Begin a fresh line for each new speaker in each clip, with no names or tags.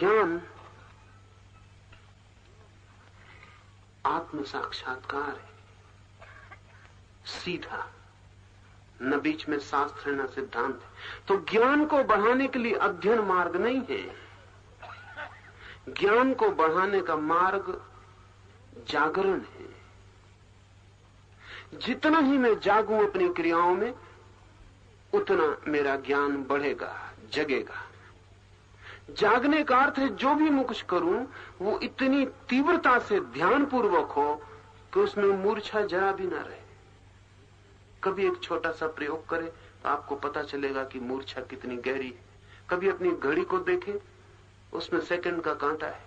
ज्ञान आत्म साक्षात्कार है, सीधा, न बीच में शास्त्र है न सिद्धांत है। तो ज्ञान को बढ़ाने के लिए अध्ययन मार्ग नहीं है। ज्ञान को बढ़ाने का मार्ग जागरण है। जितना ही मैं जागूं अपनी क्रियाओं में, उतना मेरा ज्ञान बढ़ेगा, जगेगा। जागने का अर्थ है जो भी मैं कुछ करूं वो इतनी तीव्रता से ध्यानपूर्वक हो कि उसमें मूर्छा जरा भी ना रहे। कभी एक छोटा सा प्रयोग करें तो आपको पता चलेगा कि मूर्छा कितनी गहरी है। कभी अपनी घड़ी को देखें, उसमें सेकंड का कांटा है।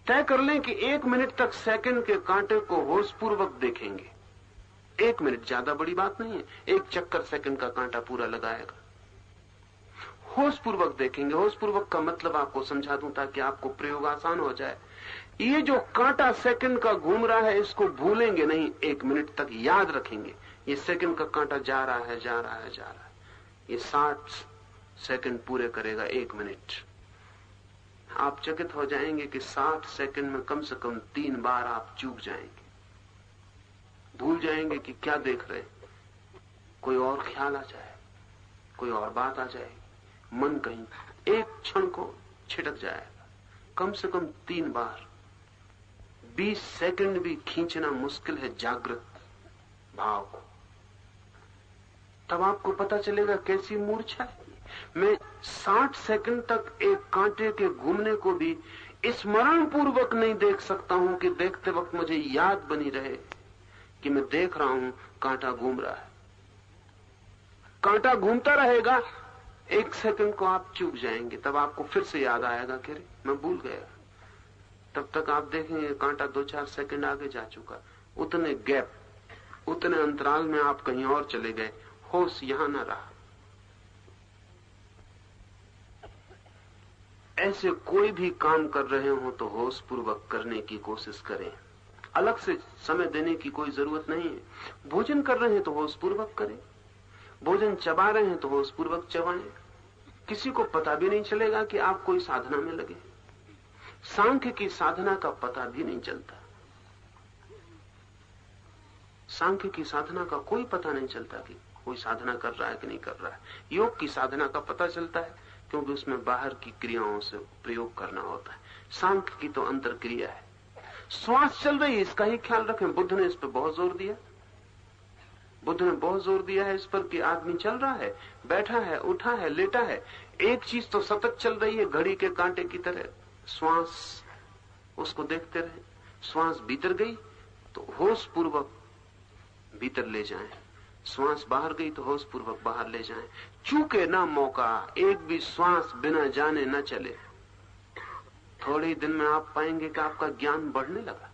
तय कर लें कि 1 मिनट तक सेकंड के कांटे को होशपूर्वक देखेंगे। 1 मिनट ज्यादा बड़ी बात नहीं है, 1 चक्कर सेकंड का कांटा पूरा लगाएगा। होशपूर्वक देखेंगे। होशपूर्वक का मतलब आपको समझा दूं ताकि आपको प्रयोग आसान हो जाए। ये जो कांटा सेकंड का घूम रहा है इसको भूलेंगे नहीं, 1 मिनट तक याद रखेंगे। ये सेकंड का कांटा जा रहा है, जा रहा है, जा रहा है। ये 60 सेकंड पूरे करेगा 1 मिनट। आप चकित हो जाएंगे कि 60 सेकंड में कम से कम 3 बार आप चूक जाएंगे, भूल जाएंगे कि क्या देख रहे। कोई और ख्याल आ जाए, कोई और बात आ जाएगी, मन कहीं एक क्षण को छिटक जाएगा। कम से कम 3 बार। 20 सेकंड भी खींचना मुश्किल है जागृत भाव को। तब आपको पता चलेगा कैसी मूर्छा है। मैं 60 सेकंड तक एक कांटे के घूमने को भी स्मरण पूर्वक नहीं देख सकता हूं कि देखते वक्त मुझे याद बनी रहे कि मैं देख रहा हूं कांटा घूम रहा है। कांटा घूमता रहेगा, 1 सेकंड को आप चूक जाएंगे। तब आपको फिर से याद आएगा कि मैं भूल गया। तब तक आप देखेंगे कांटा 2-4 सेकंड आगे जा चुका। उतने गैप, उतने अंतराल में आप कहीं और चले गए, होश यहां न रहा। ऐसे कोई भी काम कर रहे हो तो होश पूर्वक करने की कोशिश करें। अलग से समय देने की कोई जरूरत नहीं है। भोजन कर रहे हैं तो होश पूर्वक करें, भोजन चबा रहे हैं तो होश पूर्वक चबाएं। किसी को पता भी नहीं चलेगा कि आप कोई साधना में लगे। सांख्य की साधना का पता भी नहीं चलता। सांख्य की साधना का कोई पता नहीं चलता कि कोई साधना कर रहा है कि नहीं कर रहा है। योग की साधना का पता चलता है क्योंकि उसमें बाहर की क्रियाओं से प्रयोग करना होता है। सांख्य की तो अंतर क्रिया है। श्वास चल रही है, इसका ही ख्याल रखें। बुद्ध ने इस पर बहुत जोर दिया। बुद्ध ने बहुत जोर दिया है इस पर कि आदमी चल रहा है, बैठा है, उठा है, लेटा है, एक चीज तो सतत चल रही है, घड़ी के कांटे की तरह। श्वास, उसको देखते रहे। श्वास भीतर गई तो होश पूर्वक भीतर ले जाएं, श्वास बाहर गई तो होश पूर्वक बाहर ले जाएं। चूके ना मौका, एक भी श्वास बिना जाने न चले। थोड़े ही दिन में आप पाएंगे कि आपका ज्ञान बढ़ने लगा।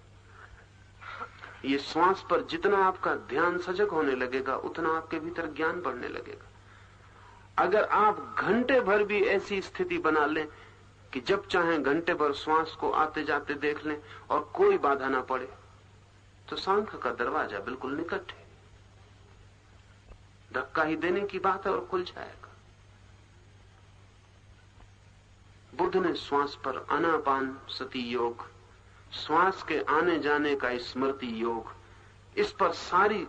ये श्वास पर जितना आपका ध्यान सजग होने लगेगा उतना आपके भीतर ज्ञान बढ़ने लगेगा। अगर आप घंटे भर भी ऐसी स्थिति बना लें कि जब चाहें घंटे भर श्वास को आते जाते देख लें और कोई बाधा ना पड़े, तो सांख्य का दरवाजा बिल्कुल निकट है। धक्का ही देने की बात है और खुल जाएगा। बुद्ध ने श्वास पर आनापान सती योग, श्वास के आने जाने का स्मृति योग, इस पर सारी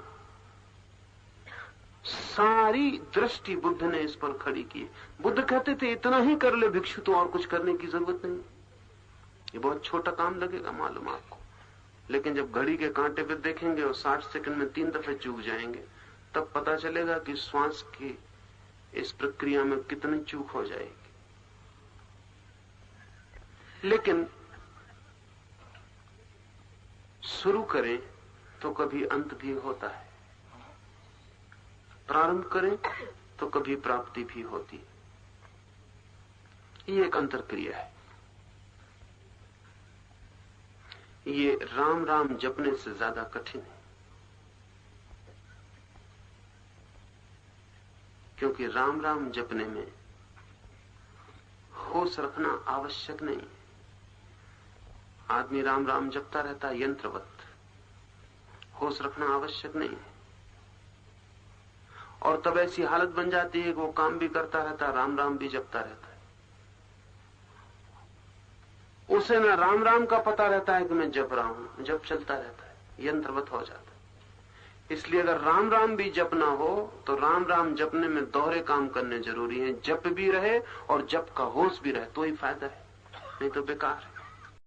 दृष्टि बुद्ध ने इस पर खड़ी की। बुद्ध कहते थे इतना ही कर ले भिक्षु, तो और कुछ करने की जरूरत नहीं। ये बहुत छोटा काम लगेगा मालूम आपको, लेकिन जब घड़ी के कांटे पे देखेंगे और 60 सेकंड में 3 दफे चूक जाएंगे, तब पता चलेगा कि श्वास की इस प्रक्रिया में कितनी चूक हो जाएगी। लेकिन शुरू करें तो कभी अंत भी होता है, प्रारंभ करें तो कभी प्राप्ति भी होती है। ये एक अंतर क्रिया है। ये राम राम जपने से ज्यादा कठिन है, क्योंकि राम राम जपने में होश रखना आवश्यक नहीं है। आदमी राम राम जपता रहता है यंत्रवत, होश रखना आवश्यक नहीं है। और तब ऐसी हालत बन जाती है कि वो काम भी करता रहता है, राम राम भी जपता रहता है, उसे ना राम राम का पता रहता है कि मैं जप रहा हूं, जप चलता रहता है, यंत्रवत हो जाता है। इसलिए अगर राम राम भी जपना हो तो राम राम जपने में दोहरे काम करने जरूरी है। जप भी रहे और जप का होश भी रहे तो ही फायदा है, नहीं तो बेकार है।